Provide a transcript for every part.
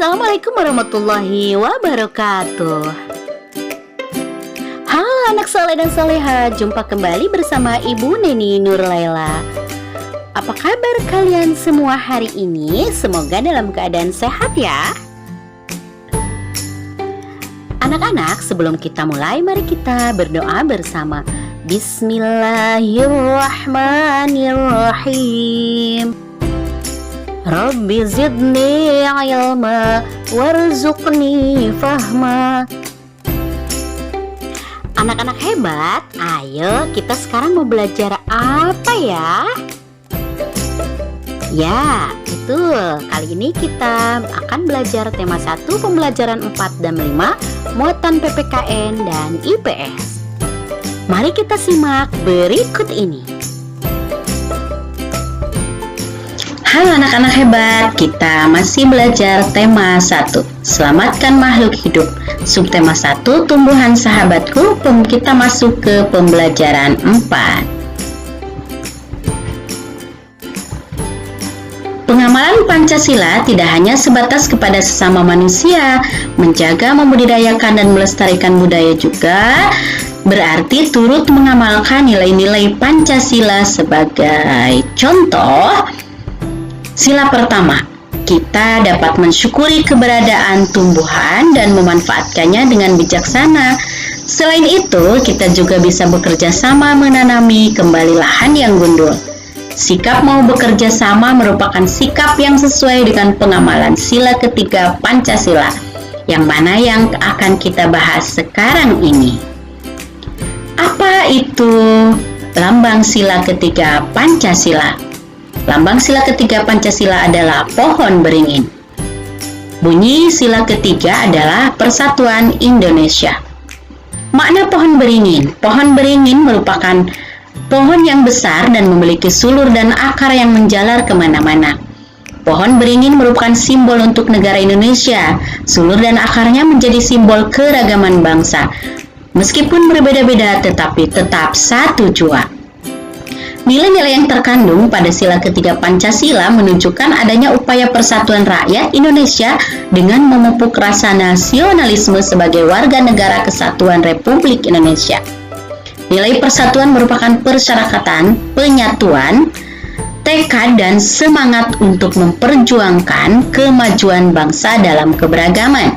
Assalamualaikum warahmatullahi wabarakatuh. Halo anak soleh dan soleha, jumpa kembali bersama Ibu Neni Nurlaila. Apa kabar kalian semua hari ini? Semoga dalam keadaan sehat ya. Anak-anak, sebelum kita mulai, mari kita berdoa bersama. Bismillahirrahmanirrahim. Rabbi zidni ilma warzuqni fahma. Anak-anak hebat, ayo kita sekarang mau belajar apa ya? Ya, betul. Kali ini kita akan belajar tema 1, pembelajaran 4 dan 5, muatan PPKN dan IPS. Mari kita simak berikut ini. Halo anak-anak hebat, kita masih belajar tema 1, selamatkan makhluk hidup. Subtema 1, tumbuhan sahabatku. Kita masuk ke pembelajaran 4. Pengamalan Pancasila tidak hanya sebatas kepada sesama manusia, menjaga, membudidayakan, dan melestarikan budaya juga berarti turut mengamalkan nilai-nilai Pancasila. Sebagai contoh, sila pertama, kita dapat mensyukuri keberadaan tumbuhan dan memanfaatkannya dengan bijaksana. Selain itu, kita juga bisa bekerja sama menanami kembali lahan yang gundul. Sikap mau bekerja sama merupakan sikap yang sesuai dengan pengamalan sila ketiga Pancasila, yang mana yang akan kita bahas sekarang ini. Apa itu lambang sila ketiga Pancasila? Lambang sila ketiga Pancasila adalah pohon beringin. Bunyi sila ketiga adalah Persatuan Indonesia. Makna pohon beringin. Pohon beringin merupakan pohon yang besar dan memiliki sulur dan akar yang menjalar kemana-mana. Pohon beringin merupakan simbol untuk negara Indonesia. Sulur dan akarnya menjadi simbol keragaman bangsa. Meskipun berbeda-beda, tetapi tetap satu jua. Nilai-nilai yang terkandung pada sila ketiga Pancasila menunjukkan adanya upaya persatuan rakyat Indonesia dengan memupuk rasa nasionalisme sebagai warga negara kesatuan Republik Indonesia. Nilai persatuan merupakan persyaratan, penyatuan, tekad, dan semangat untuk memperjuangkan kemajuan bangsa dalam keberagaman.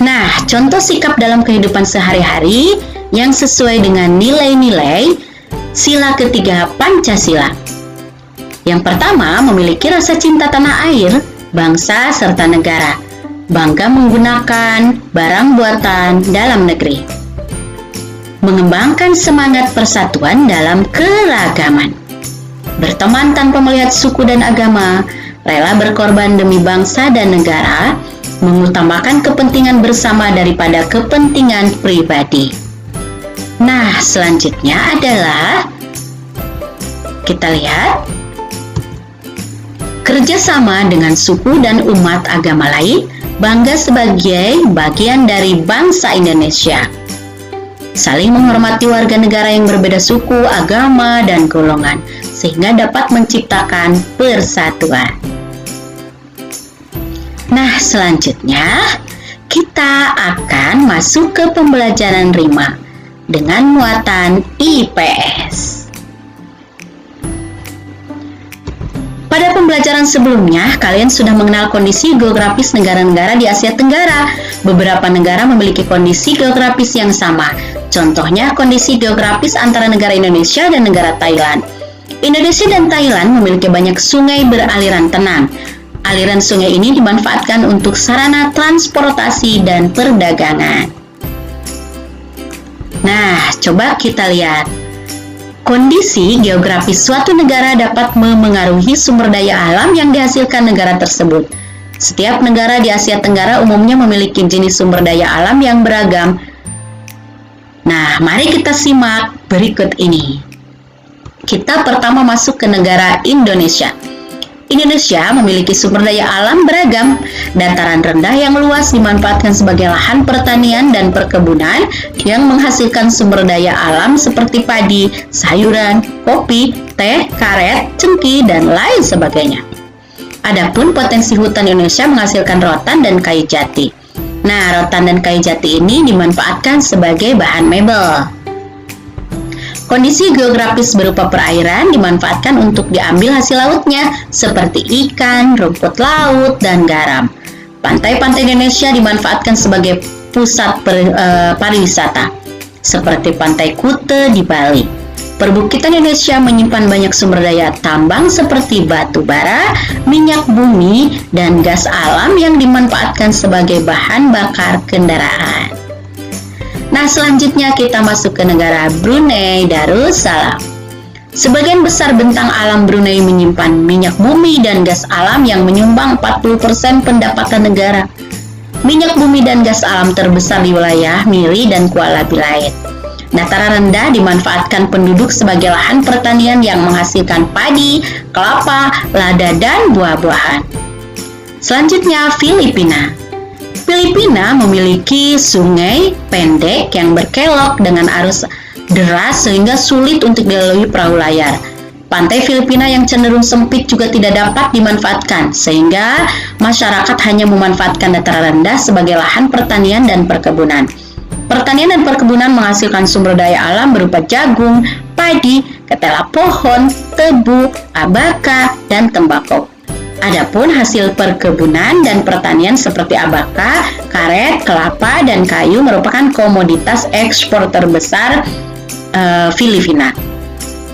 Nah, contoh sikap dalam kehidupan sehari-hari yang sesuai dengan nilai-nilai sila ketiga Pancasila. Yang pertama, memiliki rasa cinta tanah air, bangsa, serta negara. Bangga menggunakan barang buatan dalam negeri. Mengembangkan semangat persatuan dalam keragaman. Berteman tanpa melihat suku dan agama, rela berkorban demi bangsa dan negara, mengutamakan kepentingan bersama daripada kepentingan pribadi. Nah, selanjutnya adalah kita lihat kerjasama dengan suku dan umat agama lain, bangga sebagai bagian dari bangsa Indonesia. Saling menghormati warga negara yang berbeda suku, agama, dan golongan, sehingga dapat menciptakan persatuan. Nah, selanjutnya kita akan masuk ke pembelajaran 5 dengan muatan IPS. Pada pembelajaran sebelumnya, kalian sudah mengenal kondisi geografis negara-negara di Asia Tenggara. Beberapa negara memiliki kondisi geografis yang sama. Contohnya, kondisi geografis antara negara Indonesia dan negara Thailand. Indonesia dan Thailand memiliki banyak sungai beraliran tenang. Aliran sungai ini dimanfaatkan untuk sarana transportasi dan perdagangan. Nah, coba kita lihat. Kondisi geografis suatu negara dapat memengaruhi sumber daya alam yang dihasilkan negara tersebut. Setiap negara di Asia Tenggara umumnya memiliki jenis sumber daya alam yang beragam. Nah, mari kita simak berikut ini. Kita pertama masuk ke negara Indonesia. Indonesia memiliki sumber daya alam beragam. Dataran rendah yang luas dimanfaatkan sebagai lahan pertanian dan perkebunan yang menghasilkan sumber daya alam seperti padi, sayuran, kopi, teh, karet, cengkih, dan lain sebagainya. Adapun potensi hutan Indonesia menghasilkan rotan dan kayu jati. Nah, rotan dan kayu jati ini dimanfaatkan sebagai bahan mebel. Kondisi geografis berupa perairan dimanfaatkan untuk diambil hasil lautnya, seperti ikan, rumput laut, dan garam. Pantai-pantai Indonesia dimanfaatkan sebagai pusat pariwisata, seperti Pantai Kute di Bali. Perbukitan Indonesia menyimpan banyak sumber daya tambang seperti batu bara, minyak bumi, dan gas alam yang dimanfaatkan sebagai bahan bakar kendaraan. Nah, selanjutnya kita masuk ke negara Brunei Darussalam. Sebagian besar bentang alam Brunei menyimpan minyak bumi dan gas alam yang menyumbang 40% pendapatan negara. Minyak bumi dan gas alam terbesar di wilayah Miri dan Kuala Belait. Dataran rendah dimanfaatkan penduduk sebagai lahan pertanian yang menghasilkan padi, kelapa, lada, dan buah-buahan. Selanjutnya, Filipina. Filipina memiliki sungai pendek yang berkelok dengan arus deras sehingga sulit untuk dilalui perahu layar. Pantai Filipina yang cenderung sempit juga tidak dapat dimanfaatkan, sehingga masyarakat hanya memanfaatkan dataran rendah sebagai lahan pertanian dan perkebunan. Pertanian dan perkebunan menghasilkan sumber daya alam berupa jagung, padi, ketela pohon, tebu, abaka, dan tembakau. Adapun hasil perkebunan dan pertanian seperti abaka, karet, kelapa, dan kayu merupakan komoditas ekspor terbesar Filipina.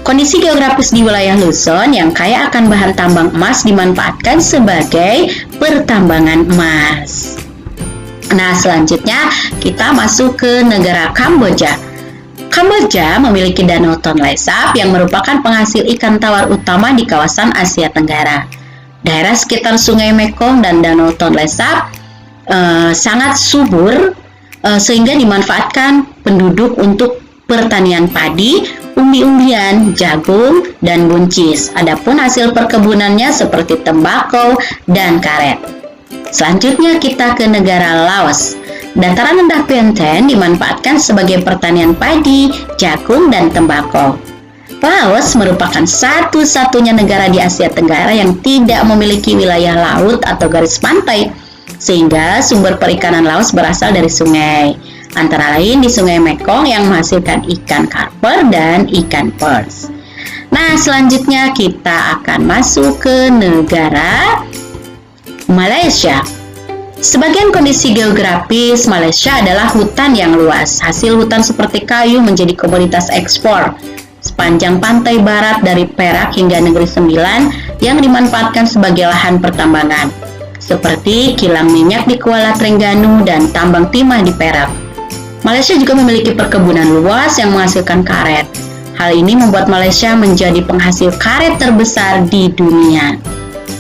Kondisi geografis di wilayah Luzon yang kaya akan bahan tambang emas dimanfaatkan sebagai pertambangan emas. Nah, selanjutnya kita masuk ke negara Kamboja. Kamboja memiliki Danau Tonle Sap yang merupakan penghasil ikan tawar utama di kawasan Asia Tenggara. Daerah sekitar Sungai Mekong dan Danau Tonle Sap sangat subur sehingga dimanfaatkan penduduk untuk pertanian padi, umbi-umbian, jagung, dan buncis. Adapun hasil perkebunannya seperti tembakau dan karet. Selanjutnya kita ke negara Laos. Dataran rendah Penten dimanfaatkan sebagai pertanian padi, jagung, dan tembakau. Laos merupakan satu-satunya negara di Asia Tenggara yang tidak memiliki wilayah laut atau garis pantai, sehingga sumber perikanan Laos berasal dari sungai, antara lain di Sungai Mekong yang menghasilkan ikan karper dan ikan pers. Nah, selanjutnya kita akan masuk ke negara Malaysia. Sebagian kondisi geografis Malaysia adalah hutan yang luas. Hasil hutan seperti kayu menjadi komoditas ekspor. Sepanjang pantai barat dari Perak hingga Negeri Sembilan yang dimanfaatkan sebagai lahan pertambangan, seperti kilang minyak di Kuala Terengganu dan tambang timah di Perak. Malaysia juga memiliki perkebunan luas yang menghasilkan karet. Hal ini membuat Malaysia menjadi penghasil karet terbesar di dunia.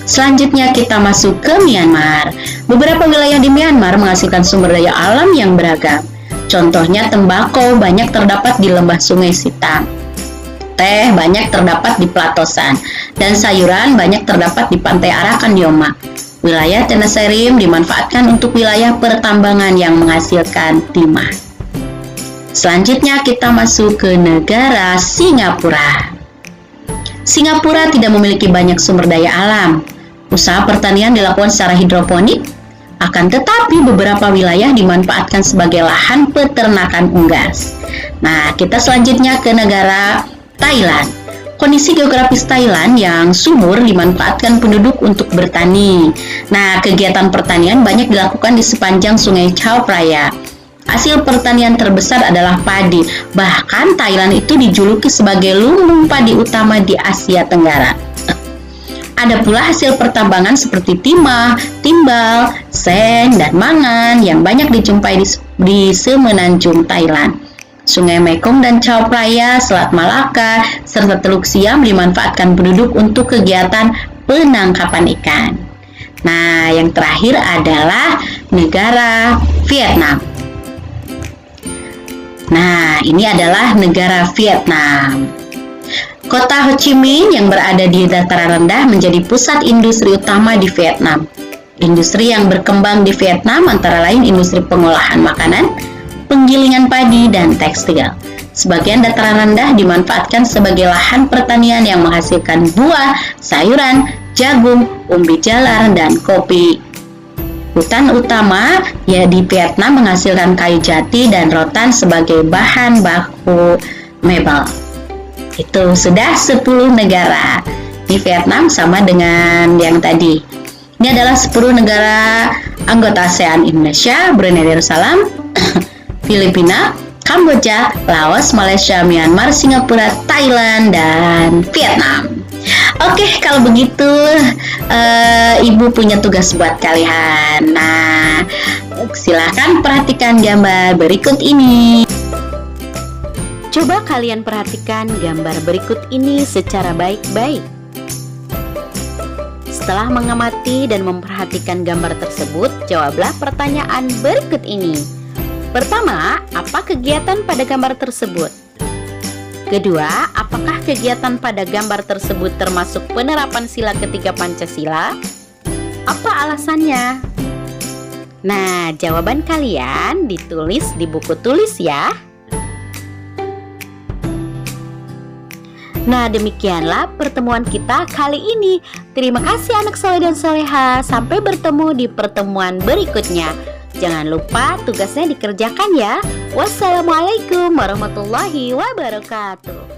Selanjutnya kita masuk ke Myanmar. Beberapa wilayah di Myanmar menghasilkan sumber daya alam yang beragam. Contohnya tembakau banyak terdapat di lembah Sungai Sitang. Teh banyak terdapat di Platosan, dan sayuran banyak terdapat di pantai Arakan Yoma. Wilayah Tenasserim dimanfaatkan untuk wilayah pertambangan yang menghasilkan timah. Selanjutnya kita masuk ke negara Singapura. Singapura tidak memiliki banyak sumber daya alam. Usaha pertanian dilakukan secara hidroponik, akan tetapi beberapa wilayah dimanfaatkan sebagai lahan peternakan unggas. Nah, kita selanjutnya ke negara Thailand. Kondisi geografis Thailand yang subur dimanfaatkan penduduk untuk bertani. Nah, kegiatan pertanian banyak dilakukan di sepanjang Sungai Chao Phraya. Hasil pertanian terbesar adalah padi. Bahkan Thailand itu dijuluki sebagai lumbung padi utama di Asia Tenggara. Ada pula hasil pertambangan seperti timah, timbal, sen, dan mangan yang banyak dijumpai di semenanjung Thailand. Sungai Mekong dan Chao Phraya, Selat Malaka, serta Teluk Siam dimanfaatkan penduduk untuk kegiatan penangkapan ikan. Nah, yang terakhir adalah negara Vietnam. Nah, ini adalah negara Vietnam. Kota Ho Chi Minh yang berada di dataran rendah menjadi pusat industri utama di Vietnam. Industri yang berkembang di Vietnam antara lain industri pengolahan makanan, penggilingan padi, dan tekstil. Sebagian dataran rendah dimanfaatkan sebagai lahan pertanian yang menghasilkan buah, sayuran, jagung, umbi jalar, dan kopi. Hutan utama di Vietnam menghasilkan kayu jati dan rotan sebagai bahan baku mebel. Itu sudah 10 negara. Di Vietnam sama dengan yang tadi. Ini adalah 10 negara anggota ASEAN: Indonesia, Brunei Darussalam, Filipina, Kamboja, Laos, Malaysia, Myanmar, Singapura, Thailand, dan Vietnam. Oke, kalau begitu Ibu punya tugas buat kalian. Nah, silahkan perhatikan gambar berikut ini. Coba kalian perhatikan gambar berikut ini secara baik-baik. Setelah mengamati dan memperhatikan gambar tersebut, jawablah pertanyaan berikut ini. Pertama, apa kegiatan pada gambar tersebut? Kedua, apakah kegiatan pada gambar tersebut termasuk penerapan sila ketiga Pancasila? Apa alasannya? Nah, jawaban kalian ditulis di buku tulis ya. Nah, demikianlah pertemuan kita kali ini. Terima kasih anak soleh dan soleha. Sampai bertemu di pertemuan berikutnya. Jangan lupa tugasnya dikerjakan ya. Wassalamualaikum warahmatullahi wabarakatuh.